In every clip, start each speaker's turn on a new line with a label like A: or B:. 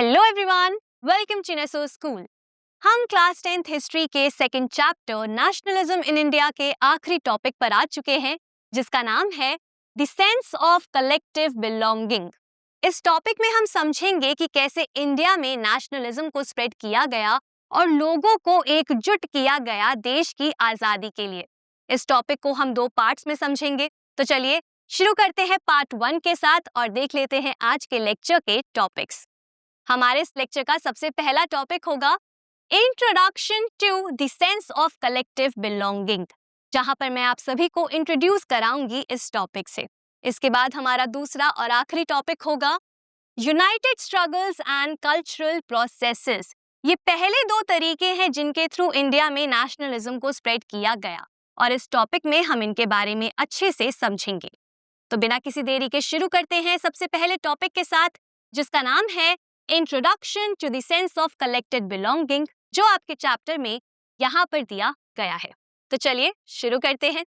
A: Hello everyone, welcome to Neso school. हम class 10th history के second chapter nationalism in India के आखिरी topic पर आ चुके हैं, जिसका नाम है the sense of collective belonging. इस टॉपिक में हम समझेंगे कि कैसे इंडिया में नेशनलिज्म को स्प्रेड किया गया और लोगों को एकजुट किया गया देश की आजादी के लिए। इस टॉपिक को हम दो पार्ट्स में समझेंगे। तो चलिए शुरू करते हैं पार्ट 1 के साथ और देख लेते हैं आज के लेक्चर के टॉपिक्स। हमारे इस लेक्चर का सबसे पहला टॉपिक होगा introduction to the sense of collective belonging, जहां पर मैं आप सभी को इंट्रोड्यूस कराऊंगी इस टॉपिक से। इसके बाद हमारा दूसरा और आखिरी टॉपिक होगा United struggles and cultural processes. ये पहले दो तरीके हैं जिनके थ्रू इंडिया में नेशनलिज्म को स्प्रेड किया गया और इस टॉपिक में हम इनके बारे में अच्छे से समझेंगे। तो बिना किसी देरी के शुरू करते हैं सबसे पहले टॉपिक के साथ, जिसका नाम है introduction to the sense of collected belonging, जो आपके चैप्टर में यहाँ पर दिया गया है। तो चलिए शुरू करते हैं।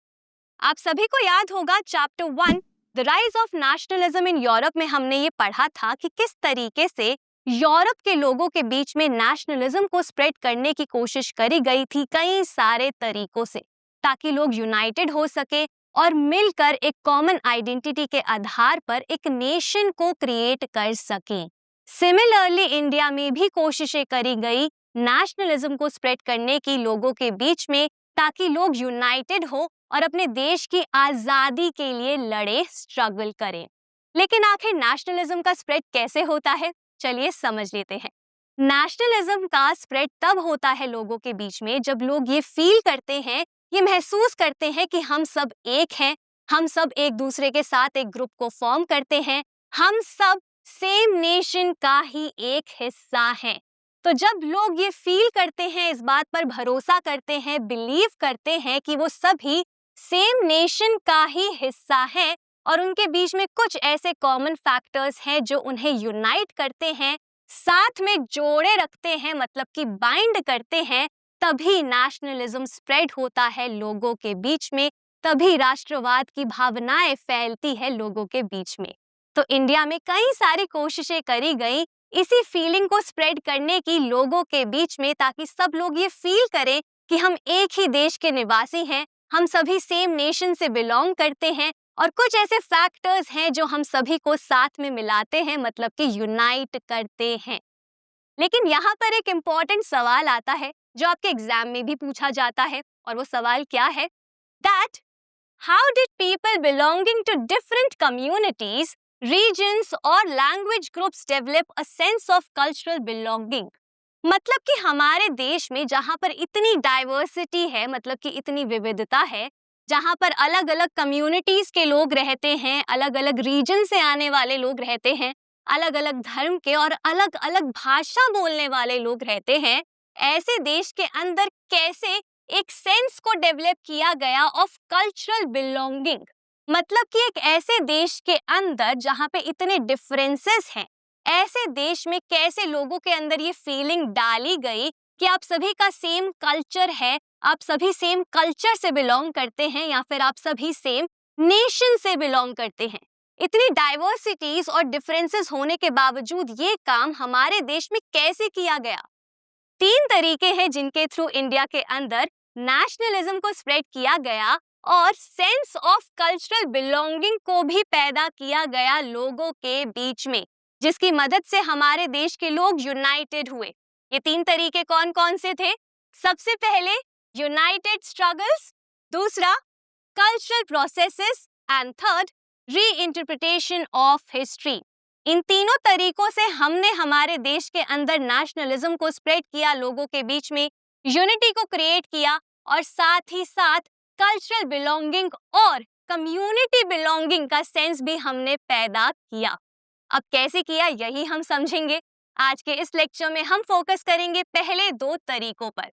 A: आप सभी को याद होगा chapter 1 the rise of nationalism in Europe में हमने ये पढ़ा था कि किस तरीके से यूरोप के लोगों के बीच में नेशनलिज्म को स्प्रेड करने की कोशिश करी गई थी कई सारे तरीकों से, ताकि लोग यूनाइटेड हो सके और मिलकर एक कॉमन आइडेंटिटी के आधार पर एक नेशन को क्रिएट कर सकें। सिमिलरली इंडिया में भी कोशिशें करी गई नेशनलिज्म को स्प्रेड करने की लोगों के बीच में, ताकि लोग यूनाइटेड हो और अपने देश की आजादी के लिए लड़े, स्ट्रगल करें। लेकिन आखिर नेशनलिज्म का स्प्रेड कैसे होता है, चलिए समझ लेते हैं। नेशनलिज्म का स्प्रेड तब होता है लोगों के बीच में जब लोग ये फील करते हैं, ये महसूस करते हैं कि हम सब एक हैं, हम सब एक दूसरे के साथ एक ग्रुप को फॉर्म करते हैं, हम सब सेम नेशन का ही एक हिस्सा हैं। तो जब लोग ये फील करते हैं, इस बात पर भरोसा करते हैं, बिलीव करते हैं कि वो सभी सेम नेशन का ही हिस्सा हैं और उनके बीच में कुछ ऐसे कॉमन फैक्टर्स हैं जो उन्हें यूनाइट करते हैं, साथ में जोड़े रखते हैं, मतलब कि बाइंड करते हैं, तभी नेशनलिज्म स्प्रेड होता है लोगों के बीच में, तभी राष्ट्रवाद की भावनाएं फैलती है लोगों के बीच में। तो इंडिया में कई सारी कोशिशें करी गई इसी फीलिंग को स्प्रेड करने की लोगों के बीच में, ताकि सब लोग ये फील करें कि हम एक ही देश के निवासी हैं, हम सभी सेम नेशन से बिलोंग करते हैं और कुछ ऐसे फैक्टर्स हैं जो हम सभी को साथ में मिलाते हैं, मतलब कि यूनाइट करते हैं। लेकिन यहाँ पर एक इम्पॉर्टेंट सवाल आता है जो आपके एग्जाम में भी पूछा जाता है, और वो सवाल क्या है? That how did people belonging to different communities, regions और language groups develop a sense of cultural belonging। मतलब कि हमारे देश में जहाँ पर इतनी डाइवर्सिटी है, मतलब कि इतनी विविधता है, जहाँ पर अलग अलग कम्युनिटीज के लोग रहते हैं, अलग अलग रीजन से आने वाले लोग रहते हैं, अलग अलग धर्म के और अलग अलग भाषा बोलने वाले लोग रहते हैं, ऐसे देश के अंदर कैसे एक सेंस को डेवलप किया गया ऑफ कल्चरल बिलोंगिंग। मतलब कि एक ऐसे देश के अंदर जहाँ पे इतने डिफरेंसेस हैं, ऐसे देश में कैसे लोगों के अंदर ये फीलिंग डाली गई कि आप सभी का सेम कल्चर है, आप सभी सेम कल्चर से बिलोंग करते हैं, या फिर आप सभी सेम नेशन से बिलोंग करते हैं। इतनी डाइवर्सिटीज और डिफरेंसेस होने के बावजूद ये काम हमारे देश में कैसे किया गया? 3 तरीके हैं जिनके थ्रू इंडिया के अंदर नेशनलिज्म को स्प्रेड किया गया और सेंस ऑफ कल्चरल बिलोंगिंग को भी पैदा किया गया लोगों के बीच में, जिसकी मदद से हमारे देश के लोग यूनाइटेड हुए। ये 3 तरीके कौन कौन से थे? सबसे पहले यूनाइटेड स्ट्रगल्स, दूसरा cultural processes and third reinterpretation of history. इन तीनों तरीकों से हमने हमारे देश के अंदर नेशनलिज्म को स्प्रेड किया, लोगों के बीच में यूनिटी को क्रिएट किया और साथ ही साथ कल्चरल बिलोंगिंग और कम्युनिटी बिलोंगिंग का सेंस भी हमने पैदा किया। अब कैसे किया यही हम समझेंगे। आज के इस लेक्चर में हम फोकस करेंगे पहले 2 तरीकों पर।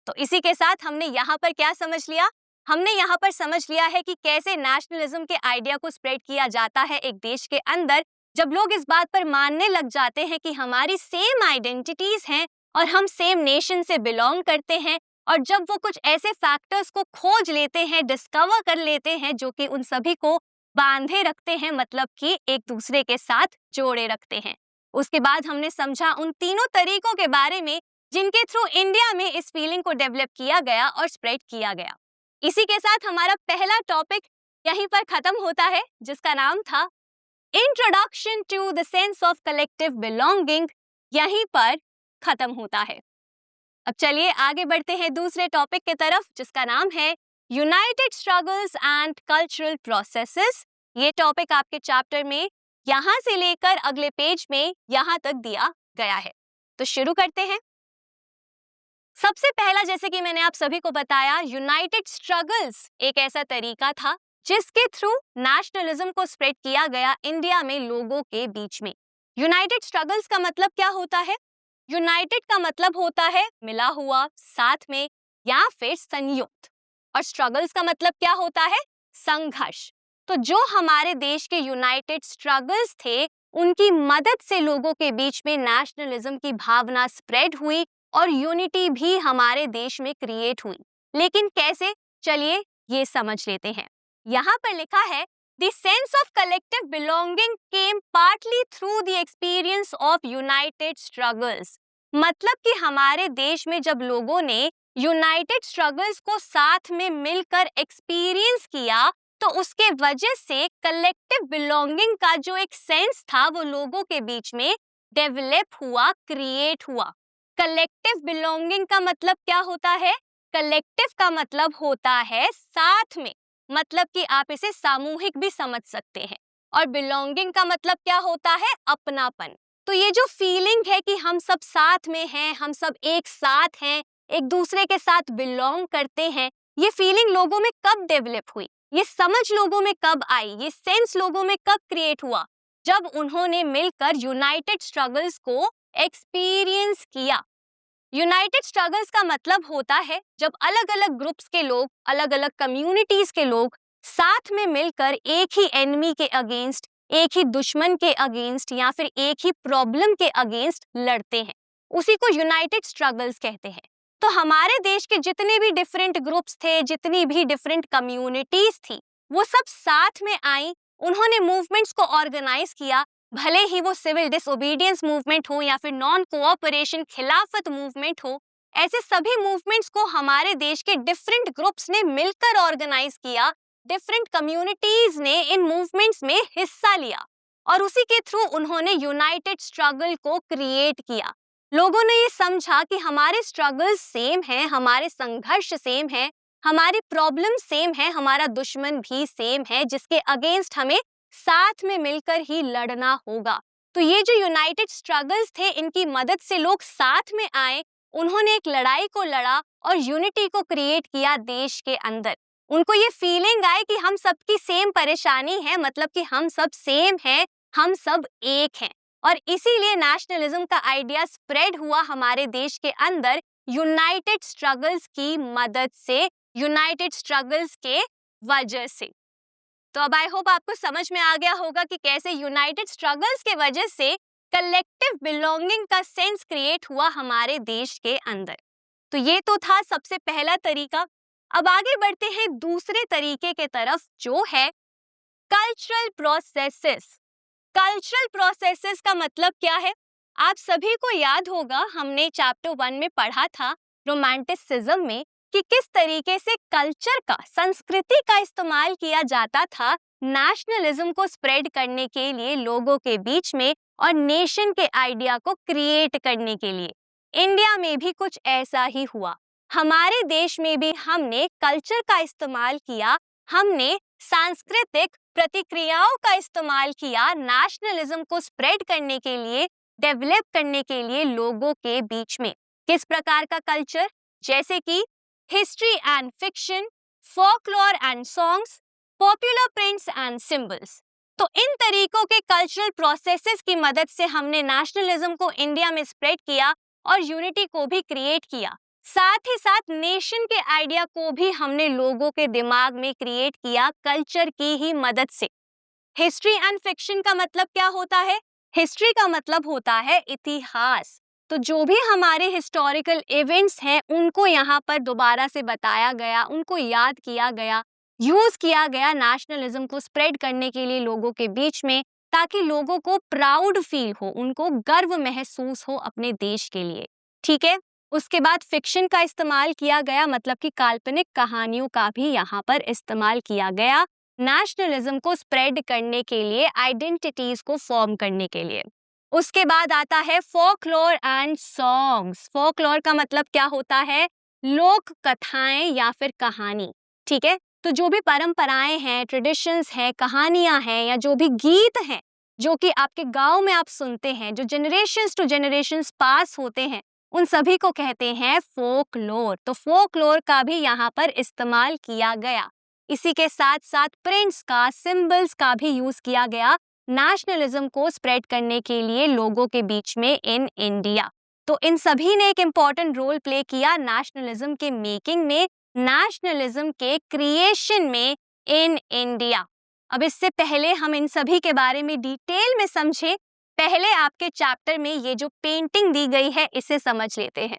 A: तो इसी के साथ हमने यहाँ पर क्या समझ लिया? हमने यहाँ पर समझ लिया है कि कैसे नेशनलिज्म के आइडिया को स्प्रेड किया जाता है एक देश के अंदर, जब लोग इस बात पर मानने लग जाते हैं कि हमारी सेम आइडेंटिटीज हैं और हम सेम नेशन से बिलोंग करते हैं, और जब वो कुछ ऐसे फैक्टर्स को खोज लेते हैं, डिस्कवर कर लेते हैं जो कि उन सभी को बांधे रखते हैं, मतलब कि एक दूसरे के साथ जोड़े रखते हैं। उसके बाद हमने समझा उन तीनों तरीकों के बारे में जिनके थ्रू इंडिया में इस फीलिंग को डेवलप किया गया और स्प्रेड किया गया। इसी के साथ हमारा पहला टॉपिक यहीं पर खत्म होता है, जिसका नाम था introduction to the sense of collective belonging, यहीं पर खत्म होता है। अब चलिए आगे बढ़ते हैं दूसरे टॉपिक की तरफ, जिसका नाम है United struggles and cultural processes. ये टॉपिक आपके चैप्टर में यहां से लेकर अगले पेज में यहां तक दिया गया है। तो शुरू करते हैं। सबसे पहला, जैसे कि मैंने आप सभी को बताया, यूनाइटेड स्ट्रगल्स एक ऐसा तरीका था जिसके थ्रू नेशनलिज्म को स्प्रेड किया गया इंडिया में लोगों के बीच में। यूनाइटेड स्ट्रगल्स का मतलब क्या होता है? यूनाइटेड का मतलब होता है मिला हुआ, साथ में या फिर संयुक्त, और स्ट्रगल्स का मतलब क्या होता है? संघर्ष। तो जो हमारे देश के यूनाइटेड स्ट्रगल्स थे, उनकी मदद से लोगों के बीच में नेशनलिज्म की भावना स्प्रेड हुई और यूनिटी भी हमारे देश में क्रिएट हुई। लेकिन कैसे? चलिए ये समझ लेते हैं। यहाँ पर लिखा है The sense of collective belonging came partly through the experience of united struggles। मतलब कि हमारे देश में जब लोगों ने यूनाइटेड स्ट्रगल्स को साथ में मिलकर एक्सपीरियंस किया, तो उसके वजह से कलेक्टिव बिलोंगिंग का जो एक सेंस था वो लोगों के बीच में डेवलप हुआ, क्रिएट हुआ। कलेक्टिव बिलोंगिंग का मतलब क्या होता है? कलेक्टिव का मतलब होता है साथ में, मतलब कि आप इसे सामूहिक भी समझ सकते हैं। और बिलोंगिंग का मतलब क्या होता है? अपनापन। तो ये जो फीलिंग है कि हम सब साथ में हैं, हम सब एक साथ हैं, एक दूसरे के साथ बिलोंग करते हैं, ये फीलिंग लोगों में कब डेवलप हुई? ये समझ लोगों में कब आई? ये सेंस लोगों में कब क्रिएट हुआ? जब उन्होंने मिलकर यूनाइटेड स्ट्रगल्स को एक्सपीरियंस किया। यूनाइटेड स्ट्रगल्स का मतलब होता है जब अलग अलग ग्रुप्स के लोग, अलग अलग कम्युनिटीज के लोग साथ में मिलकर एक ही एनिमी के अगेंस्ट, एक ही दुश्मन के अगेंस्ट या फिर एक ही प्रॉब्लम के अगेंस्ट लड़ते हैं, उसी को यूनाइटेड स्ट्रगल्स कहते हैं। तो हमारे देश के जितने भी डिफरेंट ग्रुप्स थे, जितनी भी डिफरेंट कम्युनिटीज थी, वो सब साथ में आई, उन्होंने मूवमेंट्स को ऑर्गेनाइज किया, भले ही वो सिविल डिसओबीडियंस मूवमेंट हो या फिर नॉन कोऑपरेशन खिलाफत मूवमेंट हो। ऐसे सभी मूवमेंट्स को हमारे देश के डिफरेंट ग्रुप्स ने मिलकर ऑर्गेनाइज किया, डिफरेंट कम्युनिटीज ने इन मूवमेंट्स में हिस्सा लिया और उसी के थ्रू उन्होंने यूनाइटेड स्ट्रगल को क्रिएट किया। लोगों ने ये समझा कि हमारे स्ट्रगल्स सेम हैं, हमारे संघर्ष सेम है, हमारी प्रॉब्लम सेम है, हमारा दुश्मन भी सेम है, जिसके अगेंस्ट हमें साथ में मिलकर ही लड़ना होगा। तो ये जो यूनाइटेड स्ट्रगल्स थे, इनकी मदद से लोग साथ में आए, उन्होंने एक लड़ाई को लड़ा और यूनिटी को क्रिएट किया देश के अंदर। उनको ये फीलिंग आई कि हम सबकी सेम परेशानी है, मतलब कि हम सब सेम हैं, हम सब एक हैं, और इसीलिए नेशनलिज्म का आइडिया स्प्रेड हुआ हमारे देश के अंदर यूनाइटेड स्ट्रगल्स की मदद से, यूनाइटेड स्ट्रगल्स के वजह से। तो अब आई होप आपको समझ में आ गया होगा कि कैसे यूनाइटेड स्ट्रगल्स के वजह से कलेक्टिव बिलोंगिंग का सेंस क्रिएट हुआ हमारे देश के अंदर। तो ये तो था सबसे पहला तरीका। अब आगे बढ़ते हैं दूसरे तरीके के तरफ, जो है कल्चरल प्रोसेसेस। कल्चरल प्रोसेसेस का मतलब क्या है? आप सभी को याद होगा, हमने चैप्टर 1 में पढ़ा था रोमांटिसिज्म में कि किस तरीके से कल्चर का, संस्कृति का इस्तेमाल किया जाता था नेशनलिज्म को स्प्रेड करने के लिए लोगों के बीच में और नेशन के आइडिया को क्रिएट करने के लिए। इंडिया में भी कुछ ऐसा ही हुआ। हमारे देश में भी हमने कल्चर का इस्तेमाल किया, हमने सांस्कृतिक प्रतिक्रियाओं का इस्तेमाल किया नेशनलिज्म को स्प्रेड करने के लिए, डेवलप करने के लिए लोगों के बीच में। किस प्रकार का कल्चर? जैसे कि history and fiction, folklore and songs, popular prints and symbols. तो इन तरीकों के कल्चरल प्रोसेसेस की मदद से हमने नेशनलिज्म को इंडिया में स्प्रेड किया और यूनिटी को भी क्रिएट किया। साथ ही साथ नेशन के आइडिया को भी हमने लोगों के दिमाग में क्रिएट किया कल्चर की ही मदद से। हिस्ट्री एंड फिक्शन का मतलब क्या होता है? हिस्ट्री का मतलब होता है इतिहास। तो जो भी हमारे हिस्टोरिकल इवेंट्स हैं, उनको यहाँ पर दोबारा से बताया गया, उनको याद किया गया, यूज किया गया नेशनलिज्म को स्प्रेड करने के लिए लोगों के बीच में, ताकि लोगों को प्राउड फील हो, उनको गर्व महसूस हो अपने देश के लिए। ठीक है, उसके बाद फिक्शन का इस्तेमाल किया गया, मतलब कि काल्पनिक कहानियों का भी यहाँ पर इस्तेमाल किया गया नेशनलिज्म को स्प्रेड करने के लिए, आइडेंटिटीज को फॉर्म करने के लिए। उसके बाद आता है फोकलोर एंड सॉन्ग्स। फोकलोर का मतलब क्या होता है? लोक कथाएं या फिर कहानी। ठीक है, तो जो भी परंपराएं हैं, ट्रेडिशंस हैं, कहानियां हैं या जो भी गीत हैं जो कि आपके गांव में आप सुनते हैं, जो जनरेशंस टू जनरेशंस पास होते हैं, उन सभी को कहते हैं फोकलोर। तो फोकलोर का भी यहाँ पर इस्तेमाल किया गया। इसी के साथ साथ प्रिंट्स का, सिंबल्स का भी यूज किया गया नेशनलिज्म को स्प्रेड करने के लिए लोगों के बीच में इन इंडिया। तो इन सभी ने एक इम्पॉर्टेंट रोल प्ले किया नेशनलिज्म के मेकिंग में, नेशनलिज्म के क्रिएशन में इन इंडिया। अब इससे पहले हम इन सभी के बारे में डिटेल में समझें, पहले आपके चैप्टर में ये जो पेंटिंग दी गई है इसे समझ लेते हैं।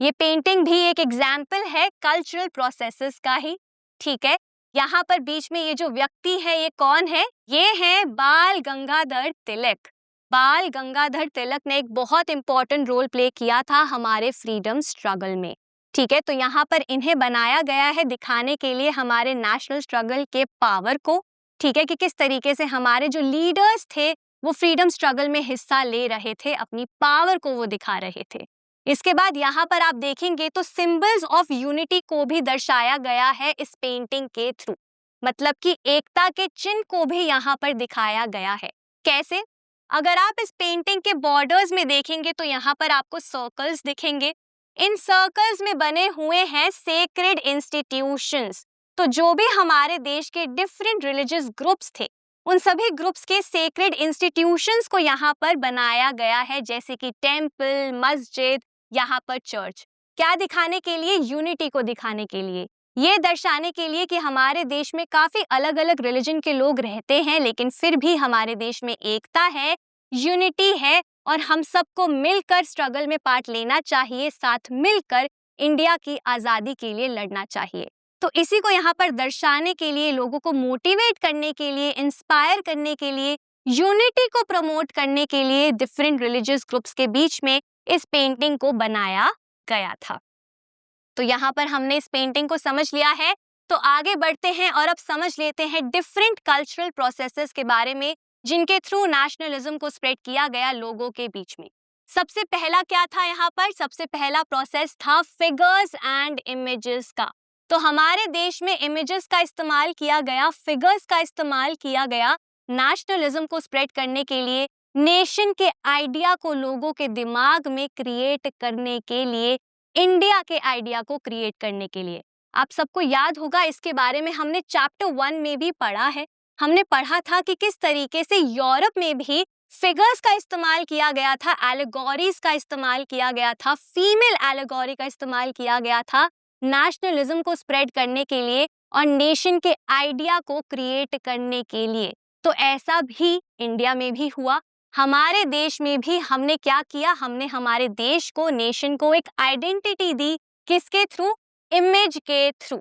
A: ये पेंटिंग भी एक एग्जाम्पल है कल्चरल प्रोसेसेस का ही। ठीक है, यहाँ पर बीच में ये जो व्यक्ति है ये कौन है? ये है बाल गंगाधर तिलक। बाल गंगाधर तिलक ने एक बहुत इंपॉर्टेंट रोल प्ले किया था हमारे फ्रीडम स्ट्रगल में। ठीक है, तो यहाँ पर इन्हें बनाया गया है दिखाने के लिए हमारे नेशनल स्ट्रगल के पावर को। ठीक है, कि किस तरीके से हमारे जो लीडर्स थे वो फ्रीडम स्ट्रगल में हिस्सा ले रहे थे, अपनी पावर को वो दिखा रहे थे। इसके बाद यहाँ पर आप देखेंगे तो सिंबल्स ऑफ यूनिटी को भी दर्शाया गया है इस पेंटिंग के थ्रू, मतलब कि एकता के चिन्ह को भी यहाँ पर दिखाया गया है। कैसे? अगर आप इस पेंटिंग के बॉर्डर्स में देखेंगे तो यहाँ पर आपको सर्कल्स दिखेंगे। इन सर्कल्स में बने हुए हैं सेक्रेड इंस्टीट्यूशंस। तो जो भी हमारे देश के डिफरेंट रिलीजियस ग्रुप्स थे, उन सभी ग्रुप्स के सेक्रेड इंस्टीट्यूशंस को यहाँ पर बनाया गया है, जैसे कि टेम्पल, मस्जिद, यहाँ पर चर्च। क्या दिखाने के लिए? यूनिटी को दिखाने के लिए, ये दर्शाने के लिए कि हमारे देश में काफी अलग अलग रिलीजन के लोग रहते हैं, लेकिन फिर भी हमारे देश में एकता है, यूनिटी है और हम सबको मिलकर स्ट्रगल में पार्ट लेना चाहिए, साथ मिलकर इंडिया की आजादी के लिए लड़ना चाहिए। तो इसी को यहाँ पर दर्शाने के लिए, लोगों को मोटिवेट करने के लिए, इंस्पायर करने के लिए, यूनिटी को प्रमोट करने के लिए डिफरेंट रिलीजियस ग्रुप्स के बीच में इस पेंटिंग को बनाया गया था। तो यहाँ पर हमने इस पेंटिंग को समझ लिया है, तो आगे बढ़ते हैं और अब समझ लेते हैं डिफरेंट कल्चरल प्रोसेसेस के बारे में जिनके थ्रू नेशनलिज्म को स्प्रेड किया गया लोगों के बीच में। सबसे पहला क्या था यहाँ पर? सबसे पहला प्रोसेस था फिगर्स एंड इमेजेस का। तो हमारे देश में इमेजेस का इस्तेमाल किया गया, फिगर्स का इस्तेमाल किया गया नेशनलिज्म को स्प्रेड करने के लिए, नेशन के आइडिया को लोगों के दिमाग में क्रिएट करने के लिए, इंडिया के आइडिया को क्रिएट करने के लिए। आप सबको याद होगा, इसके बारे में हमने चैप्टर 1 में भी पढ़ा है। हमने पढ़ा था कि किस तरीके से यूरोप में भी फिगर्स का इस्तेमाल किया गया था, एलेगोरीज का इस्तेमाल किया गया था, फीमेल एलेगोरी का इस्तेमाल किया गया था नेशनलिज्म को स्प्रेड करने के लिए और नेशन के आइडिया को क्रिएट करने के लिए। तो ऐसा भी इंडिया में भी हुआ। हमारे देश में भी हमने क्या किया? हमने हमारे देश को, नेशन को एक आइडेंटिटी दी। किसके थ्रू? इमेज के थ्रू।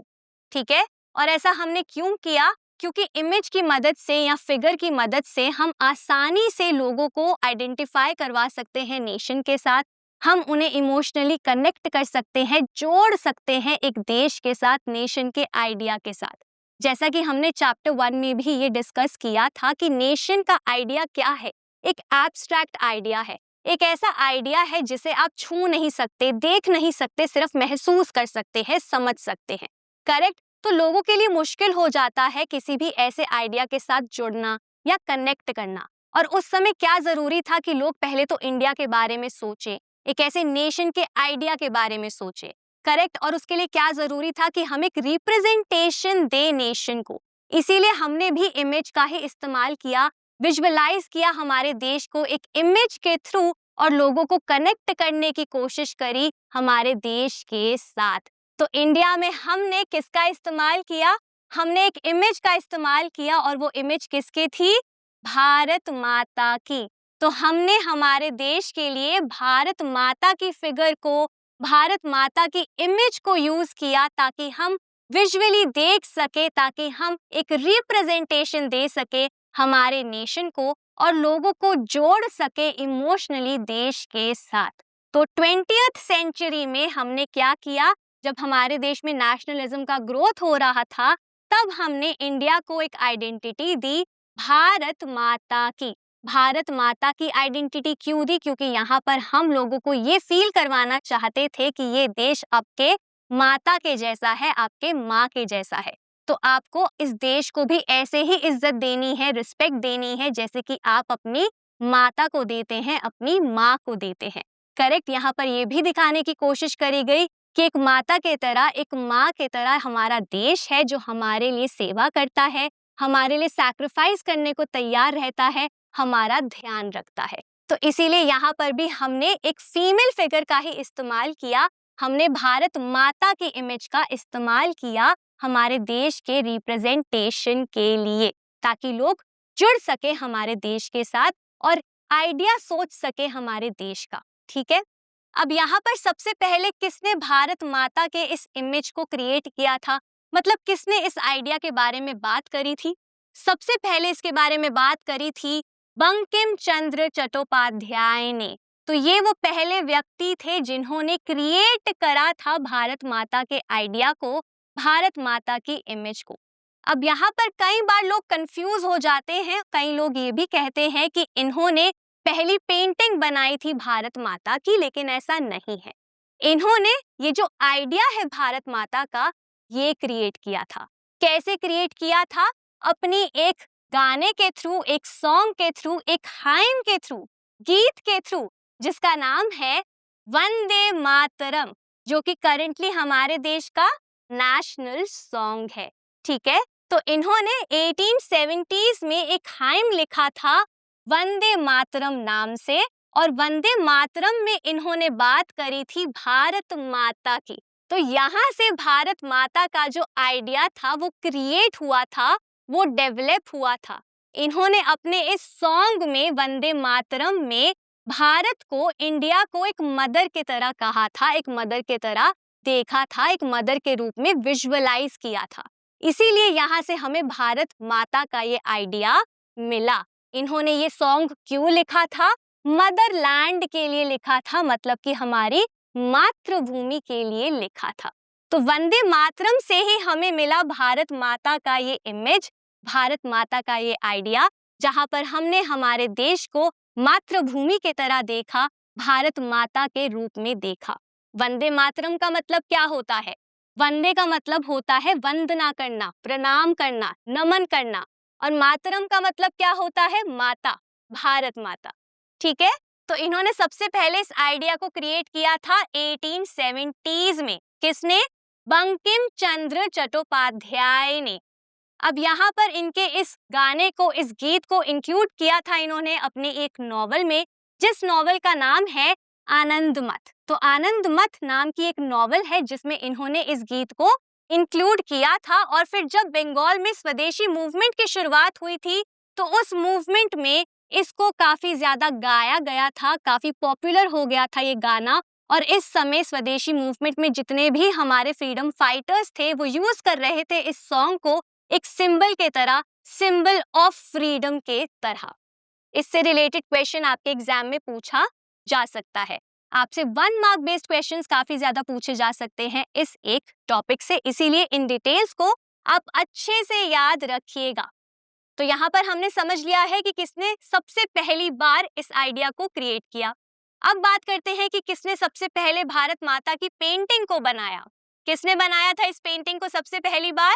A: ठीक है, और ऐसा हमने क्यों किया? क्योंकि इमेज की मदद से या फिगर की मदद से हम आसानी से लोगों को आइडेंटिफाई करवा सकते हैं नेशन के साथ, हम उन्हें इमोशनली कनेक्ट कर सकते हैं, जोड़ सकते हैं एक देश के साथ, नेशन के आइडिया के साथ। जैसा कि हमने चैप्टर 1 में भी ये डिस्कस किया था कि नेशन का आइडिया क्या है? एक एब्स्ट्रैक्ट आइडिया है, एक ऐसा आइडिया है जिसे आप छू नहीं सकते, देख नहीं सकते, सिर्फ महसूस कर सकते हैं, समझ सकते हैं। करेक्ट? तो लोगों के लिए मुश्किल हो जाता है किसी भी ऐसे आइडिया के साथ जुड़ना या कनेक्ट करना। और उस समय क्या जरूरी था कि लोग पहले तो इंडिया के बारे में सोचें, एक ऐसे नेशन के आइडिया के बारे में सोचें। करेक्ट? और उसके लिए क्या जरूरी था कि हम एक रिप्रेजेंटेशन दे नेशन को। इसीलिए हमने भी इमेज का ही इस्तेमाल किया, विजुअलाइज किया हमारे देश को एक इमेज के थ्रू और लोगों को कनेक्ट करने की कोशिश करी हमारे देश के साथ। तो इंडिया में हमने किसका इस्तेमाल किया? हमने एक इमेज का इस्तेमाल किया और वो इमेज किसकी थी? भारत माता की। तो हमने हमारे देश के लिए भारत माता की फिगर को, भारत माता की इमेज को यूज किया ताकि हम विजुअली देख सके, ताकि हम एक रिप्रेजेंटेशन दे सके हमारे नेशन को और लोगों को जोड़ सके इमोशनली देश के साथ। तो 20th सेंचुरी में हमने क्या किया, जब हमारे देश में नेशनलिज्म का ग्रोथ हो रहा था, तब हमने इंडिया को एक आइडेंटिटी दी भारत माता की। भारत माता की आइडेंटिटी क्यों दी? क्योंकि यहाँ पर हम लोगों को ये फील करवाना चाहते थे कि ये देश आपके माता के जैसा है, आपके माँ के जैसा है। तो आपको इस देश को भी ऐसे ही इज्जत देनी है, रिस्पेक्ट देनी है, जैसे कि आप अपनी माता को देते हैं, अपनी माँ को देते हैं। करेक्ट। यहाँ पर ये भी दिखाने की कोशिश करी गई कि एक माता के तरह, एक माँ के तरह हमारा देश है जो हमारे लिए सेवा करता है, हमारे लिए सैक्रिफाइस करने को तैयार रहता है, हमारा ध्यान रखता है। तो इसीलिए यहाँ पर भी हमने एक फीमेल फिगर का ही इस्तेमाल किया, हमने भारत माता की इमेज का इस्तेमाल किया हमारे देश के रिप्रेजेंटेशन के लिए, ताकि लोग जुड़ सके हमारे देश के साथ और आइडिया सोच सके हमारे देश का। ठीक है। अब यहाँ पर सबसे पहले किसने भारत माता के इस इमेज को क्रिएट किया था, मतलब किसने इस आइडिया के बारे में बात करी थी? सबसे पहले इसके बारे में बात करी थी बंकिम चंद्र चट्टोपाध्याय ने। तो ये वो पहले व्यक्ति थे जिन्होंने क्रिएट करा था भारत माता के आइडिया को, भारत माता की इमेज को। अब यहाँ पर कई बार लोग कंफ्यूज हो जाते हैं, कई लोग ये भी कहते हैं कि इन्होंने पहली पेंटिंग बनाई थी भारत माता की, लेकिन ऐसा नहीं है। इन्होंने ये जो आइडिया है भारत माता का, ये क्रिएट किया था। कैसे क्रिएट किया था? अपनी एक गाने के थ्रू, एक सॉन्ग के थ्रू, एक हाइम के थ्रू, गीत के थ्रू, जिसका नाम है वंदे मातरम, जो कि करंटली हमारे देश का नेशनल सॉन्ग है। ठीक है। तो इन्होंने 1870s में एक हाइम लिखा था वंदे मातरम नाम से, और वंदे मातरम में इन्होंने बात करी थी भारत माता की। तो यहाँ से भारत माता का जो आइडिया था वो क्रिएट हुआ था, वो डेवलप हुआ था। इन्होंने अपने इस सॉन्ग में, वंदे मातरम में, भारत को, इंडिया को एक मदर की तरह कहा था, एक मदर की तरह देखा था, एक मदर के रूप में विजुअलाइज किया था। इसीलिए यहाँ से हमें भारत माता का ये आइडिया मिला। इन्होंने ये सॉन्ग क्यों लिखा था? मदरलैंड के लिए लिखा था, मतलब कि हमारी मातृभूमि के लिए लिखा था। तो वंदे मातरम से ही हमें मिला भारत माता का ये इमेज, भारत माता का ये आइडिया, जहाँ पर हमने हमारे देश को मातृभूमि की तरह देखा, भारत माता के रूप में देखा। वंदे मातरम का मतलब क्या होता है? वंदे का मतलब होता है वंदना करना, प्रणाम करना, नमन करना, और मातरम का मतलब क्या होता है? माता, भारत माता। ठीक है। तो इन्होंने सबसे पहले इस आइडिया को क्रिएट किया था 1870s में। किसने? बंकिम चंद्र चट्टोपाध्याय ने। अब यहाँ पर इनके इस गाने को, इस गीत को इंक्लूड किया था इन्होंने अपनी एक नॉवल में, जिस नॉवल का नाम है आनंद मठ। तो आनंद मठ नाम की एक नॉवल है जिसमें इन्होंने इस गीत को इंक्लूड किया था। और फिर जब बंगाल में स्वदेशी मूवमेंट की शुरुआत हुई थी, तो उस मूवमेंट में इसको काफी ज्यादा गाया गया था, काफी पॉपुलर हो गया था ये गाना। और इस समय स्वदेशी मूवमेंट में जितने भी हमारे फ्रीडम फाइटर्स थे, वो यूज कर रहे थे इस सॉन्ग को एक सिंबल के तरह, सिंबल ऑफ फ्रीडम के तरह। इससे रिलेटेड क्वेश्चन आपके एग्जाम में पूछा जा सकता है। आपसे 1 मार्क बेस्ड क्वेश्चंस काफी ज्यादा पूछे जा सकते हैं इस एक टॉपिक से, इसीलिए इन डिटेल्स को आप अच्छे से याद रखिएगा। तो यहाँ पर हमने समझ लिया है कि किसने सबसे पहली बार इस आइडिया को क्रिएट किया। अब बात करते हैं कि किसने सबसे पहले भारत माता की पेंटिंग को बनाया। किसने बनाया था इस पेंटिंग को सबसे पहली बार?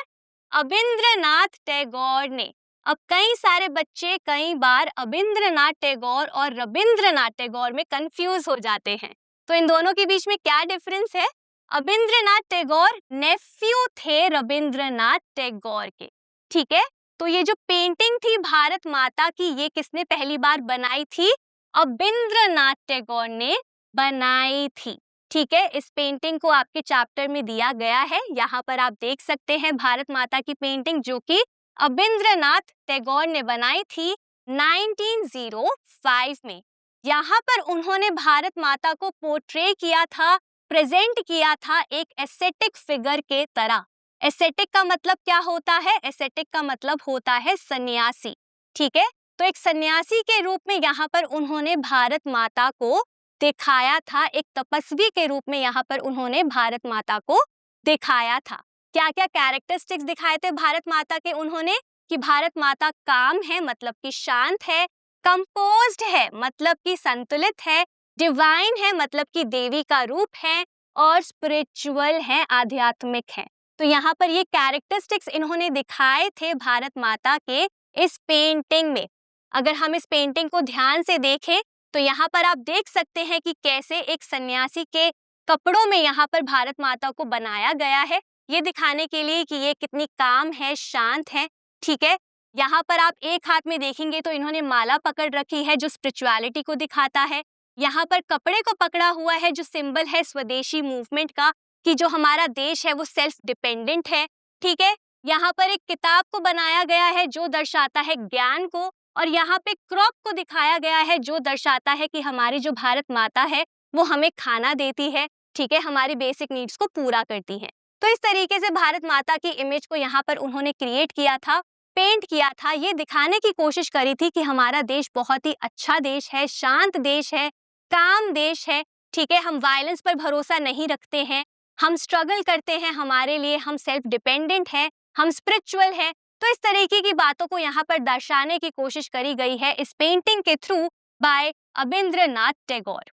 A: अबिंद्रनाथ टैगोर ने। अब कई सारे बच्चे कई बार अबिंद्रनाथ टैगोर और रविंद्रनाथ टैगोर में कंफ्यूज हो जाते हैं। तो इन दोनों के बीच में क्या डिफरेंस है? अबिंद्रनाथ टैगोर नेफ्यू थे रविंद्रनाथ टैगोर के। ठीक है। तो ये जो पेंटिंग थी भारत माता की, ये किसने पहली बार बनाई थी? अबिंद्रनाथ टैगोर ने बनाई थी। ठीक है। इस पेंटिंग को आपके चैप्टर में दिया गया है, यहाँ पर आप देख सकते हैं भारत माता की पेंटिंग, जो कि अबिंद्रनाथ टैगोर ने बनाई थी 1905 में। यहाँ पर उन्होंने भारत माता को पोर्ट्रे किया था, प्रेजेंट किया था एक एस्थेटिक फिगर के तरह। एस्थेटिक का मतलब क्या होता है? एस्थेटिक का मतलब होता है सन्यासी। ठीक है। तो एक सन्यासी के रूप में यहाँ पर उन्होंने भारत माता को दिखाया था, एक तपस्वी के रूप में यहाँ पर उन्होंने भारत माता को दिखाया था। क्या क्या कैरेक्टरिस्टिक्स दिखाए थे भारत माता के उन्होंने? कि भारत माता काम है मतलब कि शांत है, कंपोज्ड है मतलब कि संतुलित है, डिवाइन है मतलब कि देवी का रूप है, और स्पिरिचुअल है, आध्यात्मिक है। तो यहाँ पर ये कैरेक्टरिस्टिक्स इन्होंने दिखाए थे भारत माता के इस पेंटिंग में। अगर हम इस पेंटिंग को ध्यान से देखें तो यहाँ पर आप देख सकते हैं कि कैसे एक सन्यासी के कपड़ों में यहाँ पर भारत माता को बनाया गया है, ये दिखाने के लिए कि ये कितनी काम है, शांत है। ठीक है, यहाँ पर आप एक हाथ में देखेंगे तो इन्होंने माला पकड़ रखी है जो स्पिरिचुअलिटी को दिखाता है। यहाँ पर कपड़े को पकड़ा हुआ है जो सिंबल है स्वदेशी मूवमेंट का, कि जो हमारा देश है वो सेल्फ डिपेंडेंट है। ठीक है, यहाँ पर एक किताब को बनाया गया है जो दर्शाता है ज्ञान को, और यहाँ पे क्रॉप को दिखाया गया है जो दर्शाता है कि हमारी जो भारत माता है वो हमें खाना देती है। ठीक है, हमारी बेसिक नीड्स को पूरा करती है। तो इस तरीके से भारत माता की इमेज को यहाँ पर उन्होंने क्रिएट किया था, पेंट किया था, ये दिखाने की कोशिश करी थी कि हमारा देश बहुत ही अच्छा देश है, शांत देश है, काम देश है। ठीक है, हम वायलेंस पर भरोसा नहीं रखते हैं, हम स्ट्रगल करते हैं हमारे लिए, हम सेल्फ डिपेंडेंट हैं, हम स्पिरिचुअल हैं। तो इस तरीके की बातों को यहाँ पर दर्शाने की कोशिश करी गई है इस पेंटिंग के थ्रू बाय अबिंद्रनाथ टैगोर।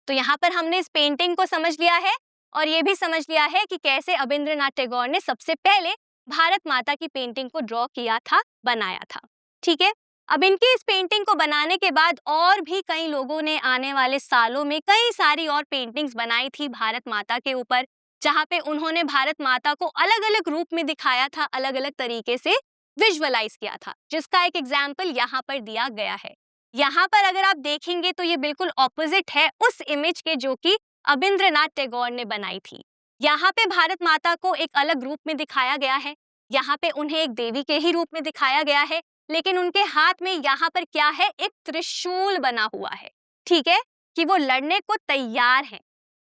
A: तो यहाँ पर हमने इस पेंटिंग को समझ लिया है और ये भी समझ लिया है कि कैसे अबिंद्रनाथ टैगोर ने सबसे पहले भारत माता की पेंटिंग को ड्रॉ किया था, बनाया था। ठीक है, अब इनकी इस पेंटिंग को बनाने के बाद और भी कई लोगों ने आने वाले सालों में कई सारी और पेंटिंग्स बनाई थी भारत माता के ऊपर, जहाँ पे उन्होंने भारत माता को अलग अलग रूप में दिखाया था, अलग अलग तरीके से विजुअलाइज किया था, जिसका एक एग्जाम्पल यहाँ पर दिया गया है। यहाँ पर अगर आप देखेंगे तो ये बिल्कुल ऑपोजिट है उस इमेज के जो कि अबिंद्रनाथ टैगोर ने बनाई थी। यहाँ पे भारत माता को एक अलग रूप में दिखाया गया है, यहाँ पे उन्हें एक देवी के ही रूप में दिखाया गया है, लेकिन उनके हाथ में यहाँ पर क्या है, एक त्रिशूल बना हुआ है। ठीक है, कि वो लड़ने को तैयार है।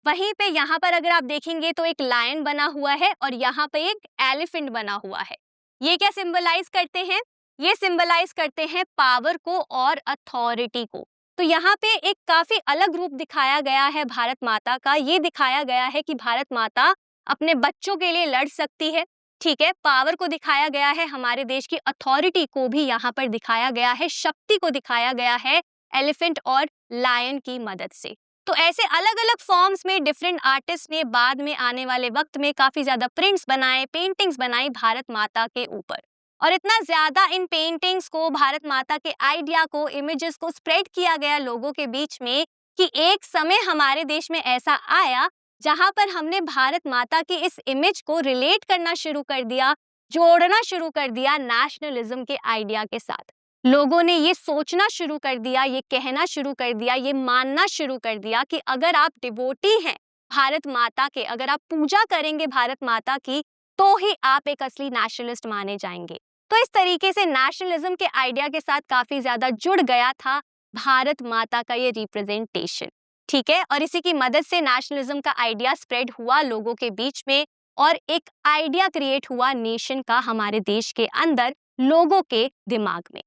A: वहीं पे यहाँ पर अगर आप देखेंगे तो एक लायन बना हुआ है और यहाँ पे एक एलिफेंट बना हुआ है। ये क्या सिंबलाइज करते हैं? ये सिंबलाइज करते हैं पावर को और अथॉरिटी को। तो यहाँ पे एक काफी अलग रूप दिखाया गया है भारत माता का। ये दिखाया गया है कि भारत माता अपने बच्चों के लिए लड़ सकती है। ठीक है, पावर को दिखाया गया है, हमारे देश की अथॉरिटी को भी यहाँ पर दिखाया गया है, शक्ति को दिखाया गया है एलिफेंट और लायन की मदद से। तो ऐसे अलग अलग फॉर्म्स में डिफरेंट आर्टिस्ट ने बाद में आने वाले वक्त में काफी ज्यादा प्रिंट्स बनाए, पेंटिंग्स बनाई भारत माता के ऊपर। और इतना ज्यादा इन पेंटिंग्स को, भारत माता के आइडिया को, इमेजेस को स्प्रेड किया गया लोगों के बीच में कि एक समय हमारे देश में ऐसा आया जहां पर हमने भारत माता की इस इमेज को रिलेट करना शुरू कर दिया, जोड़ना शुरू कर दिया नेशनलिज्म के आइडिया के साथ। लोगों ने ये सोचना शुरू कर दिया, ये कहना शुरू कर दिया, ये मानना शुरू कर दिया कि अगर आप डिवोटी हैं भारत माता के, अगर आप पूजा करेंगे भारत माता की, तो ही आप एक असली नेशनलिस्ट माने जाएंगे। तो इस तरीके से नेशनलिज्म के आइडिया के साथ काफी ज्यादा जुड़ गया था भारत माता का ये रिप्रेजेंटेशन। ठीक है, और इसी की मदद से नेशनलिज्म का आइडिया स्प्रेड हुआ लोगों के बीच में और एक आइडिया क्रिएट हुआ नेशन का हमारे देश के अंदर लोगों के दिमाग में।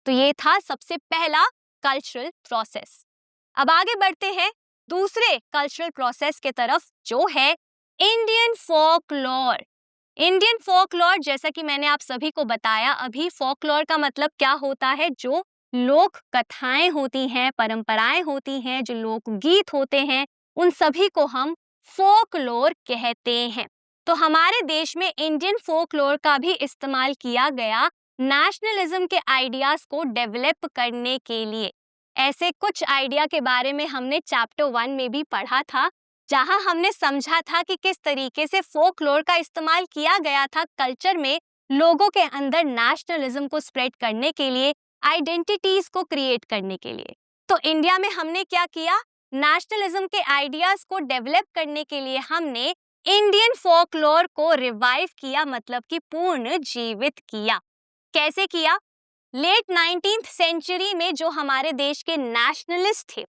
A: तो ये था सबसे पहला कल्चरल प्रोसेस। अब आगे बढ़ते हैं दूसरे कल्चरल प्रोसेस के तरफ, जो है इंडियन फोकलोर। इंडियन फोकलोर, जैसा कि मैंने आप सभी को बताया अभी, फोकलोर का मतलब क्या होता है? जो लोक कथाएं होती हैं, परंपराएं होती हैं, जो लोकगीत होते हैं, उन सभी को हम फोकलोर कहते हैं। तो हमारे देश में इंडियन फोकलोर का भी इस्तेमाल किया गया नेशनलिज्म के आइडियाज को डेवलप करने के लिए। ऐसे कुछ आइडिया के बारे में हमने चैप्टर 1 में भी पढ़ा था, जहां हमने समझा था कि किस तरीके से फोकलोर का इस्तेमाल किया गया था कल्चर में, लोगों के अंदर नेशनलिज्म को स्प्रेड करने के लिए, आइडेंटिटीज को क्रिएट करने के लिए। तो इंडिया में हमने क्या किया? नेशनलिज्म के आइडियाज को डेवलप करने के लिए हमने इंडियन फोकलोर को रिवाइव किया, मतलब कि पूर्ण जीवित किया। कैसे किया? लेट 19th सेंचुरी में जो हमारे देश के नेशनलिस्ट थे,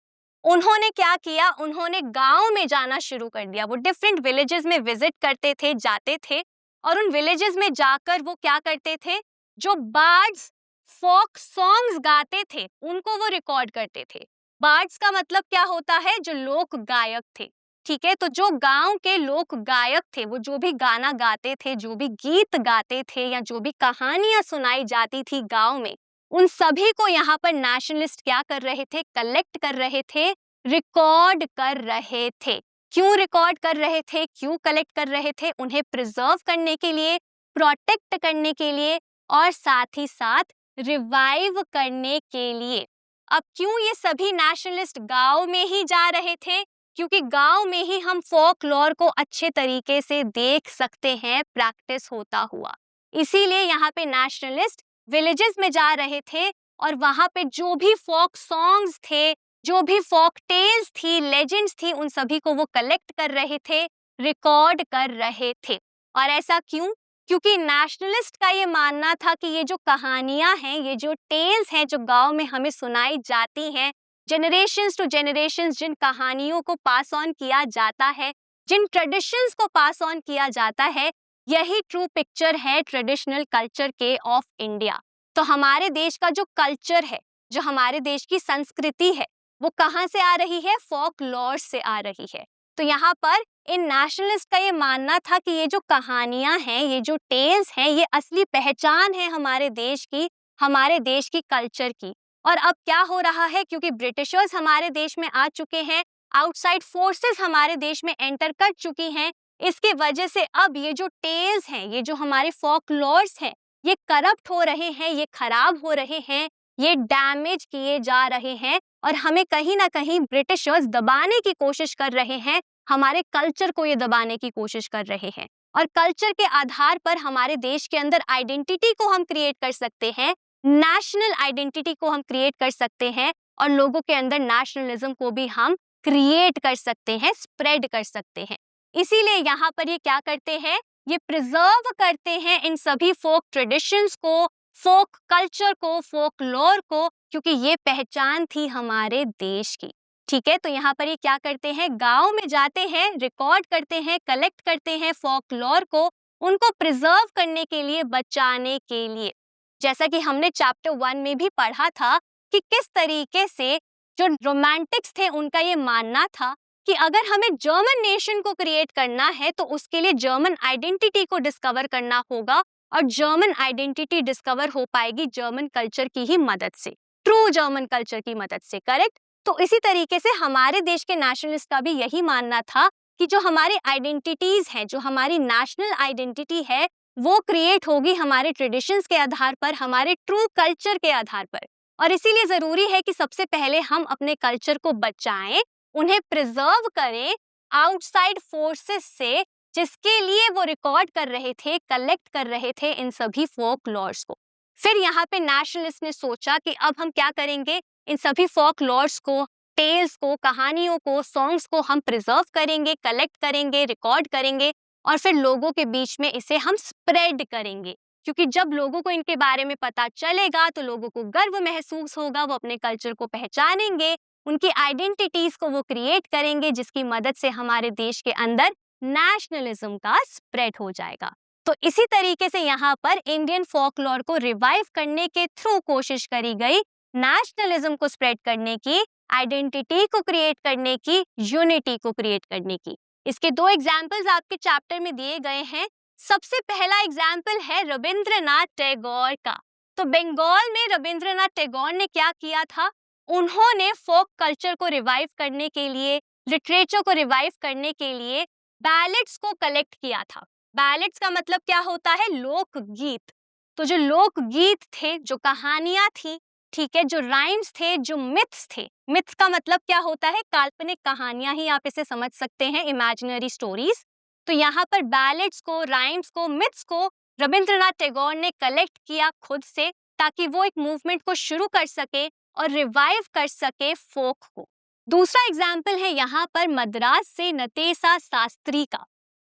A: उन्होंने क्या किया? उन्होंने गांव में जाना शुरू कर दिया। वो डिफरेंट विलेजेस में विजिट करते थे, जाते थे, और उन विलेजेस में जाकर वो क्या करते थे? जो बार्ड्स, फोक सॉन्ग्स गाते थे उनको वो रिकॉर्ड करते थे। बार्ड्स का मतलब क्या होता है? जो लोक गायक थे। ठीक है, तो जो गांव के लोक गायक थे, वो जो भी गाना गाते थे, जो भी गीत गाते थे या जो भी कहानियां सुनाई जाती थी गांव में, उन सभी को यहाँ पर नेशनलिस्ट क्या कर रहे थे? कलेक्ट कर रहे थे, रिकॉर्ड कर रहे थे। क्यों रिकॉर्ड कर रहे थे? क्यों कलेक्ट कर रहे थे? उन्हें प्रिजर्व करने के लिए, प्रोटेक्ट करने के लिए और साथ ही साथ रिवाइव करने के लिए। अब क्यों ये सभी नेशनलिस्ट गांव में ही जा रहे थे? क्योंकि गांव में ही हम फोकलॉर को अच्छे तरीके से देख सकते हैं प्रैक्टिस होता हुआ। इसीलिए यहाँ पे नेशनलिस्ट विलेजेस में जा रहे थे और वहां पे जो भी फोक सॉन्ग्स थे, जो भी फोक टेल्स थी, लेजेंड्स थी, उन सभी को वो कलेक्ट कर रहे थे, रिकॉर्ड कर रहे थे। और ऐसा क्यों? क्योंकि नेशनलिस्ट का ये मानना था कि ये जो कहानियां हैं, ये जो टेल्स हैं जो गांव में हमें सुनाई जाती हैं, जनरेशंस टू जनरेशंस जिन कहानियों को पास ऑन किया जाता है, जिन ट्रेडिशंस को पास ऑन किया जाता है, यही ट्रू पिक्चर है ट्रेडिशनल कल्चर के ऑफ इंडिया। तो हमारे देश का जो कल्चर है, जो हमारे देश की संस्कृति है, वो कहाँ से आ रही है? फोकलॉर से आ रही है। तो यहाँ पर इन नेशनलिस्ट का ये मानना था कि ये जो कहानियां हैं, ये जो टेल्स हैं, ये असली पहचान है हमारे देश की, हमारे देश की कल्चर की। और अब क्या हो रहा है? क्योंकि ब्रिटिशर्स हमारे देश में आ चुके हैं, आउटसाइड फोर्सेस हमारे देश में एंटर कर चुकी हैं, इसकी वजह से अब ये जो टेल्स हैं, ये जो हमारे फोकलॉर्स हैं, ये करप्ट हो रहे हैं, ये खराब हो रहे हैं, ये डैमेज किए जा रहे हैं और हमें कहीं ना कहीं ब्रिटिशर्स दबाने की कोशिश कर रहे हैं, हमारे कल्चर को ये दबाने की कोशिश कर रहे हैं। और कल्चर के आधार पर हमारे देश के अंदर आइडेंटिटी को हम क्रिएट कर सकते हैं, नेशनल आइडेंटिटी को हम क्रिएट कर सकते हैं और लोगों के अंदर नेशनलिज्म को भी हम क्रिएट कर सकते हैं, स्प्रेड कर सकते हैं। इसीलिए यहाँ पर ये क्या करते हैं? ये प्रिजर्व करते हैं इन सभी फोक ट्रेडिशंस को, फोक कल्चर को, फोकलॉर को, क्योंकि ये पहचान थी हमारे देश की। ठीक है, तो यहाँ पर ये क्या करते हैं? गांव में जाते हैं, रिकॉर्ड करते हैं, कलेक्ट करते हैं फोकलॉर को, उनको प्रिजर्व करने के लिए, बचाने के लिए। जैसा कि हमने चैप्टर 1 में भी पढ़ा था कि किस तरीके से जो रोमांटिक्स थे उनका ये मानना था कि अगर हमें जर्मन नेशन को क्रिएट करना है तो उसके लिए जर्मन आइडेंटिटी को डिस्कवर करना होगा और जर्मन आइडेंटिटी डिस्कवर हो पाएगी जर्मन कल्चर की ही मदद से, ट्रू जर्मन कल्चर की मदद से। करेक्ट? तो इसी तरीके से हमारे देश के नेशनलिस्ट का भी यही मानना था कि जो हमारी आइडेंटिटीज हैं, जो हमारी नेशनल आइडेंटिटी है, वो क्रिएट होगी हमारे ट्रेडिशंस के आधार पर, हमारे ट्रू कल्चर के आधार पर। और इसीलिए जरूरी है कि सबसे पहले हम अपने कल्चर को बचाएं, उन्हें प्रिजर्व करें आउटसाइड फोर्सेस से, जिसके लिए वो रिकॉर्ड कर रहे थे, कलेक्ट कर रहे थे इन सभी फोकलॉर्स को। फिर यहाँ पे नेशनलिस्ट ने सोचा कि अब हम क्या करेंगे? इन सभी फोकलॉर्स को, टेल्स को, कहानियों को, सॉन्ग्स को हम प्रिजर्व करेंगे, कलेक्ट करेंगे, रिकॉर्ड करेंगे और फिर लोगों के बीच में इसे हम स्प्रेड करेंगे। क्योंकि जब लोगों को इनके बारे में पता चलेगा तो लोगों को गर्व महसूस होगा, वो अपने कल्चर को पहचानेंगे, उनकी आइडेंटिटीज को वो क्रिएट करेंगे, जिसकी मदद से हमारे देश के अंदर नेशनलिज्म का स्प्रेड हो जाएगा। तो इसी तरीके से यहाँ पर इंडियन फोकलॉर को रिवाइव करने के थ्रू कोशिश करी गई, नेशनलिज्म को स्प्रेड करने की, आइडेंटिटी को क्रिएट करने की, यूनिटी को क्रिएट करने की। इसके 2 एग्जाम्पल्स आपके चैप्टर में दिए गए हैं। सबसे पहला एग्जाम्पल है रविंद्रनाथ टैगोर का। तो बंगाल में रविंद्रनाथ टैगोर ने क्या किया था? उन्होंने फोक कल्चर को रिवाइव करने के लिए, लिटरेचर को रिवाइव करने के लिए बैलेड्स को कलेक्ट किया था। बैलेड्स का मतलब क्या होता है? लोकगीत। तो जो लोकगीत थे, जो कहानियां थी, ठीक है, जो राइम्स थे, जो मिथ्स थे, मिथ्स का मतलब क्या होता है? काल्पनिक कहानियां ही आप इसे समझ सकते हैं, इमेजिनरी स्टोरीज। तो यहाँ पर बैलेड्स को, राइम्स को, मिथ्स को रविंद्रनाथ टैगोर ने कलेक्ट किया खुद से, ताकि वो एक मूवमेंट को शुरू कर सके और रिवाइव कर सके फोक को। दूसरा एग्जाम्पल है यहाँ पर मद्रास से नतेसा शास्त्री का।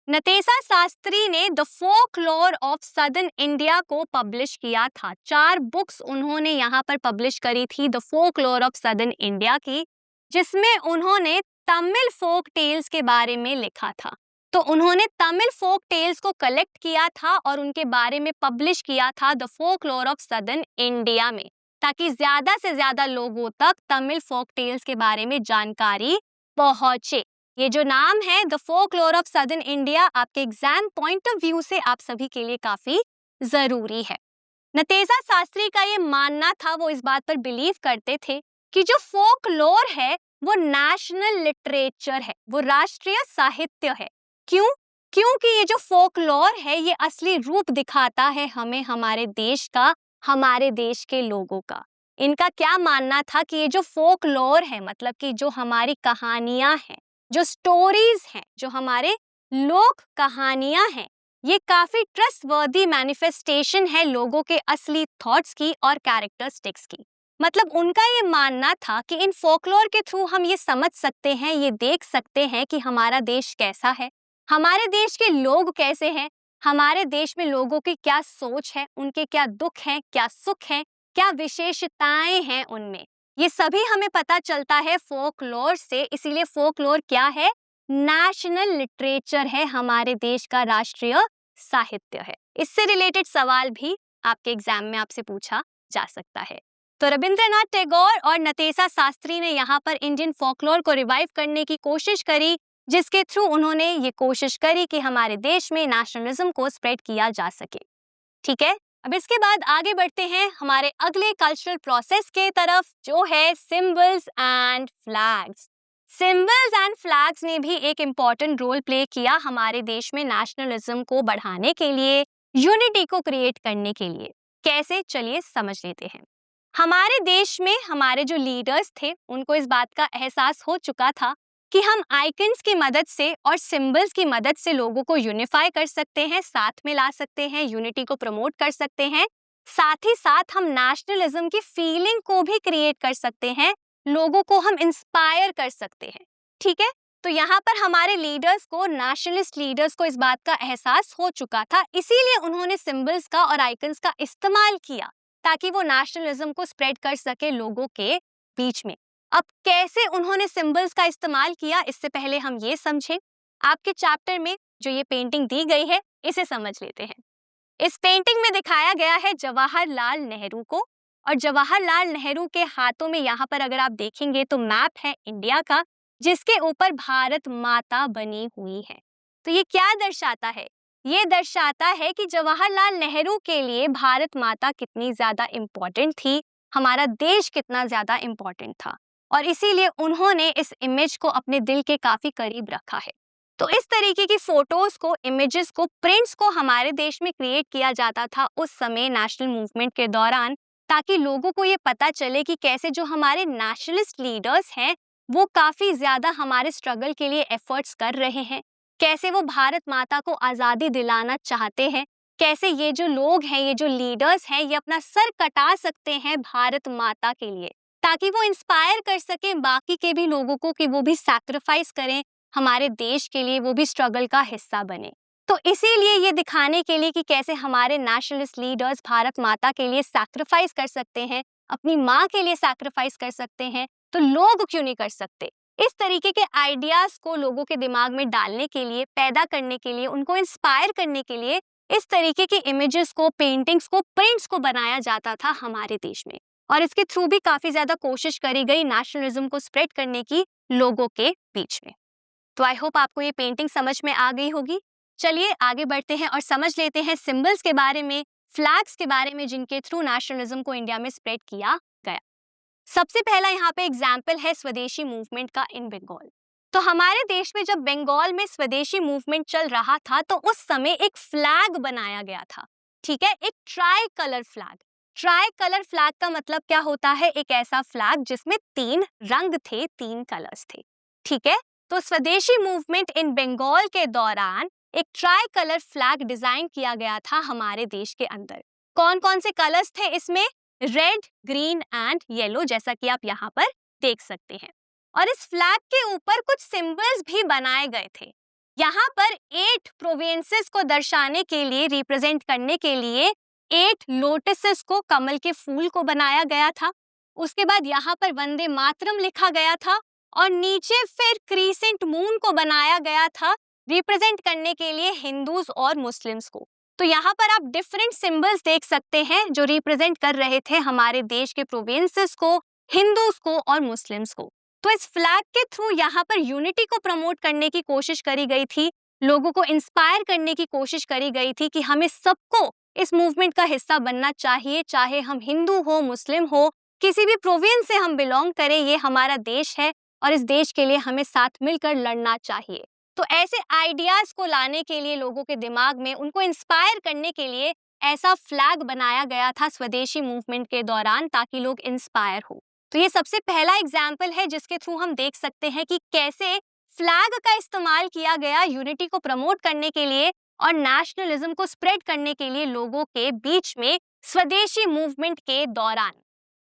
A: नतेसा शास्त्री ने द फोकलॉर ऑफ सदर्न इंडिया को पब्लिश किया था। 4 बुक्स उन्होंने यहाँ पर पब्लिश करी थी द फोकलॉर ऑफ सदर्न इंडिया की, जिसमें उन्होंने तमिल फोक टेल्स के बारे में लिखा था। तो उन्होंने तमिल फोक टेल्स को कलेक्ट किया था और उनके बारे में पब्लिश किया था the folklore of southern India में, ताकि ज्यादा से ज्यादा लोगों तक तमिल फोक टेल्स के बारे में जानकारी पहुंचे। ये जो नाम है the folklore of southern India, आपके एग्जाम पॉइंट ऑफ व्यू से आप सभी के लिए काफी जरूरी है। नतेजा शास्त्री का ये मानना था, वो इस बात पर बिलीव करते थे कि जो फोकलोर है वो नेशनल लिटरेचर है, वो राष्ट्रीय साहित्य है। क्यों? क्योंकि ये जो फोकलोर है ये असली रूप दिखाता है हमें हमारे देश का, हमारे देश के लोगों का। इनका क्या मानना था कि ये जो फोकलोर है, मतलब कि जो हमारी कहानियां हैं, जो स्टोरीज हैं, जो हमारे लोक कहानियां हैं, ये काफी ट्रस्टवर्दी मैनिफेस्टेशन है लोगों के असली थॉट्स की और कैरेक्टरिस्टिक्स की। मतलब उनका ये मानना था कि इन फोकलोर के थ्रू हम ये समझ सकते हैं, ये देख सकते हैं कि हमारा देश कैसा है, हमारे देश के लोग कैसे हैं, हमारे देश में लोगों की क्या सोच है, उनके क्या दुख हैं, क्या सुख हैं, क्या विशेषताएं हैं उनमें। ये सभी हमें पता चलता है फोकलोर से। इसीलिए फोकलोर क्या है? नेशनल लिटरेचर है, हमारे देश का राष्ट्रीय साहित्य है। इससे रिलेटेड सवाल भी आपके एग्जाम में आपसे पूछा जा सकता है। तो रविंद्रनाथ टैगोर और नतेजा शास्त्री ने यहाँ पर इंडियन फोकलोर को रिवाइव करने की कोशिश करी, जिसके थ्रू उन्होंने ये कोशिश करी कि हमारे देश में नेशनलिज्म को स्प्रेड किया जा सके। ठीक है, अब इसके बाद आगे बढ़ते हैं हमारे अगले कल्चरल प्रोसेस के तरफ, जो है symbols and flags. Symbols and flags ने भी एक इम्पॉर्टेंट रोल प्ले किया हमारे देश में नेशनलिज्म को बढ़ाने के लिए, यूनिटी को क्रिएट करने के लिए। कैसे? चलिए समझ लेते हैं। हमारे देश में हमारे जो लीडर्स थे उनको इस बात का एहसास हो चुका था कि हम आइकन्स की मदद से और सिंबल्स की मदद से लोगों को यूनिफाई कर सकते हैं, साथ में ला सकते हैं, यूनिटी को प्रमोट कर सकते हैं। साथ ही साथ हम नेशनलिज्म की फीलिंग को भी क्रिएट कर सकते हैं, लोगों को हम इंस्पायर कर सकते हैं। ठीक है, तो यहाँ पर हमारे लीडर्स को, नेशनलिस्ट लीडर्स को इस बात का एहसास हो चुका था, इसीलिए उन्होंने सिंबल्स का और आइकन्स का इस्तेमाल किया ताकि वो नेशनलिज्म को स्प्रेड कर सके लोगों के बीच में। अब कैसे उन्होंने सिंबल्स का इस्तेमाल किया, इससे पहले हम ये समझें। आपके चैप्टर में जो ये पेंटिंग दी गई है इसे समझ लेते हैं। इस पेंटिंग में दिखाया गया है जवाहरलाल नेहरू को, और जवाहरलाल नेहरू के हाथों में यहाँ पर अगर आप देखेंगे तो मैप है इंडिया का, जिसके ऊपर भारत माता बनी हुई है। तो ये क्या दर्शाता है? ये दर्शाता है कि जवाहरलाल नेहरू के लिए भारत माता कितनी ज्यादा इम्पोर्टेंट थी, हमारा देश कितना ज्यादा इम्पोर्टेंट था, और इसीलिए उन्होंने इस इमेज को अपने दिल के काफी करीब रखा है। तो इस तरीके की फोटोज को, इमेजेस को, प्रिंट्स को हमारे देश में क्रिएट किया जाता था उस समय नेशनल मूवमेंट के दौरान, ताकि लोगों को ये पता चले कि कैसे जो हमारे नेशनलिस्ट लीडर्स हैं वो काफी ज्यादा हमारे स्ट्रगल के लिए एफर्ट्स कर रहे हैं, कैसे वो भारत माता को आजादी दिलाना चाहते हैं, कैसे ये जो लोग हैं, ये जो लीडर्स हैं, ये अपना सर कटा सकते हैं भारत माता के लिए, ताकि वो इंस्पायर कर सकें बाकी के भी लोगों को कि वो भी सैक्रिफाइस करें हमारे देश के लिए, वो भी स्ट्रगल का हिस्सा बने। तो इसीलिए ये दिखाने के लिए कि कैसे हमारे नेशनलिस्ट लीडर्स भारत माता के लिए सैक्रिफाइस कर सकते हैं, अपनी माँ के लिए सैक्रिफाइस कर सकते हैं, तो लोग क्यों नहीं कर सकते। इस तरीके के आइडियाज को लोगों के दिमाग में डालने के लिए, पैदा करने के लिए, उनको इंस्पायर करने के लिए इस तरीके की इमेजेस को, पेंटिंग्स को, प्रिंट्स को बनाया जाता था हमारे देश में, और इसके थ्रू भी काफी ज्यादा कोशिश करी गई नेशनलिज्म को स्प्रेड करने की लोगों के बीच में। तो आई होप आपको ये पेंटिंग समझ में आ गई होगी। चलिए आगे बढ़ते हैं और समझ लेते हैं सिंबल्स के बारे में, फ्लैग्स के बारे में, जिनके थ्रू नेशनलिज्म को इंडिया में स्प्रेड किया गया। सबसे पहला यहाँ पे एग्जाम्पल है स्वदेशी मूवमेंट का इन बंगाल। तो हमारे देश में जब बंगाल में स्वदेशी मूवमेंट चल रहा था तो उस समय एक फ्लैग बनाया गया था। ठीक है, एक try colour flag. Try colour flag का मतलब क्या होता है? एक ऐसा फ्लैग जिसमें 3 रंग थे, 3 कलर्स थे। ठीक है, तो स्वदेशी मूवमेंट इन बंगाल के दौरान एक ट्राई कलर फ्लैग डिजाइन किया गया था हमारे देश के अंदर। कौन कौन से कलर्स थे इसमें? रेड, ग्रीन एंड येलो, जैसा कि आप यहाँ पर देख सकते हैं। और इस फ्लैग के ऊपर कुछ सिंबल्स भी बनाए गए थे। यहाँ पर 8 प्रोविंसेस को दर्शाने के लिए, रिप्रेजेंट करने के लिए 8 लोटसेस को, कमल के फूल को बनाया गया था। उसके बाद यहाँ पर वंदे मातरम लिखा गया था, और नीचे फिर क्रीसेंट मून को बनाया गया था, रिप्रेजेंट करने के लिए हिंदूज और मुस्लिम्स को। तो यहाँ पर आप डिफरेंट सिंबल्स देख सकते हैं जो रिप्रेजेंट कर रहे थे हमारे देश के प्रोविंसेस को, हिंदूज को और मुस्लिम्स को। तो इस फ्लैग के थ्रू यहाँ पर यूनिटी को प्रमोट करने की कोशिश करी गई थी, लोगों को इंस्पायर करने की कोशिश करी गई थी कि हमें सबको इस मूवमेंट का हिस्सा बनना चाहिए, चाहे हम हिंदू हो, मुस्लिम हो, किसी भी प्रोविंस से हम बिलोंग करें, ये हमारा देश है और इस देश के लिए हमें साथ मिलकर लड़ना चाहिए। तो ऐसे आइडियाज को लाने के लिए लोगों के दिमाग में, उनको इंस्पायर करने के लिए ऐसा फ्लैग बनाया गया था स्वदेशी मूवमेंट के दौरान, ताकि लोग इंस्पायर हो। तो ये सबसे पहला एग्जाम्पल है जिसके थ्रू हम देख सकते हैं कि कैसे फ्लैग का इस्तेमाल किया गया यूनिटी को प्रमोट करने के लिए और नेशनलिज्म को स्प्रेड करने के लिए लोगों के बीच में स्वदेशी मूवमेंट के दौरान।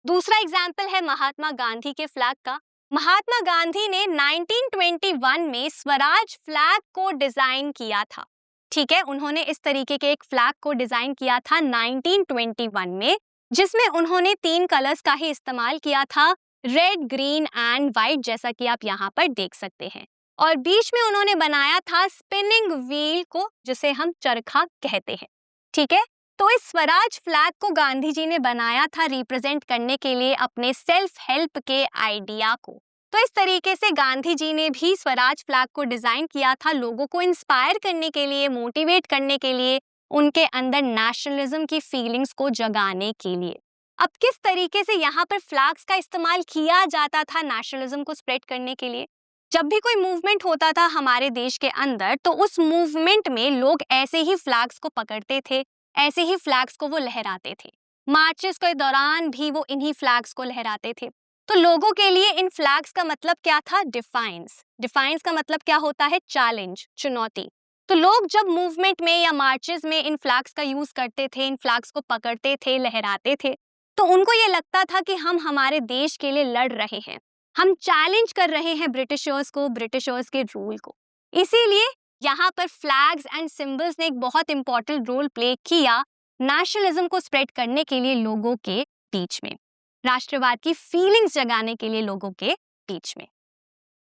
A: दूसरा एग्जाम्पल है महात्मा गांधी के फ्लैग का। महात्मा गांधी ने 1921 में स्वराज फ्लैग को डिजाइन किया था। ठीक है, उन्होंने इस तरीके के एक फ्लैग को डिजाइन किया था 1921 में, जिसमें उन्होंने 3 कलर्स का ही इस्तेमाल किया था, रेड, ग्रीन एंड व्हाइट, जैसा कि आप यहाँ पर देख सकते हैं। और बीच में उन्होंने बनाया था स्पिनिंग व्हील को, जिसे हम चरखा कहते हैं। ठीक है, तो इस स्वराज फ्लैग को गांधी जी ने बनाया था रिप्रेजेंट करने के लिए अपने सेल्फ हेल्प के आइडिया को। तो इस तरीके से गांधी जी ने भी स्वराज फ्लैग को डिजाइन किया था लोगों को इंस्पायर करने के लिए, मोटिवेट करने के लिए, उनके अंदर नेशनलिज्म की फीलिंग्स को जगाने के लिए। अब किस तरीके से यहाँ पर फ्लैग्स का इस्तेमाल किया जाता था नेशनलिज्म को स्प्रेड करने के लिए? जब भी कोई मूवमेंट होता था हमारे देश के अंदर, तो उस मूवमेंट में लोग ऐसे ही फ्लैग्स को पकड़ते थे, ऐसे ही फ्लैग्स को वो लहराते थे। मार्चेस के दौरान भी वो इन्हीं फ्लैग्स को लहराते थे। तो लोगों के लिए इन फ्लैग्स का मतलब क्या था? डिफाइंस। डिफाइंस का मतलब क्या होता है? चैलेंज, चुनौती। तो लोग जब मूवमेंट में या मार्चेस में इन फ्लैग्स का यूज करते थे, इन फ्लैग्स को पकड़ते थे, लहराते थे, तो उनको ये लगता था कि हम हमारे देश के लिए लड़ रहे हैं, हम चैलेंज कर रहे हैं ब्रिटिशर्स को, ब्रिटिशर्स के रूल को। इसीलिए यहाँ पर फ्लैग्स एंड सिंबल्स ने एक बहुत इंपॉर्टेंट रोल प्ले किया नेशनलिज्म को स्प्रेड करने के लिए लोगों के बीच में, राष्ट्रवाद की फीलिंग्स जगाने के लिए लोगों के बीच में।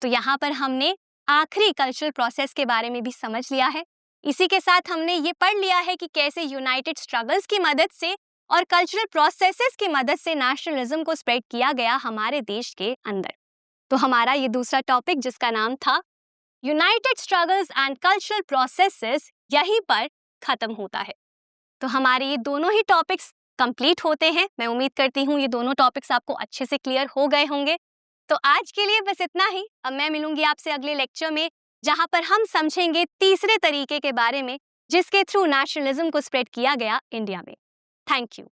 A: तो यहाँ पर हमने आखिरी कल्चरल प्रोसेस के बारे में भी समझ लिया है। इसी के साथ हमने ये पढ़ लिया है कि कैसे यूनाइटेड स्ट्रगल्स की मदद से और कल्चरल प्रोसेसेस की मदद से नेशनलिज्म को स्प्रेड किया गया हमारे देश के अंदर। तो हमारा ये दूसरा टॉपिक, जिसका नाम था United struggles and cultural processes, यहीं पर खत्म होता है। तो हमारे ये दोनों ही टॉपिक्स कंप्लीट होते हैं। मैं उम्मीद करती हूँ ये दोनों टॉपिक्स आपको अच्छे से क्लियर हो गए होंगे। तो आज के लिए बस इतना ही। अब मैं मिलूंगी आपसे अगले लेक्चर में, जहां पर हम समझेंगे तीसरे तरीके के बारे में जिसके थ्रू नेशनलिज्म को स्प्रेड किया गया इंडिया में। Thank you.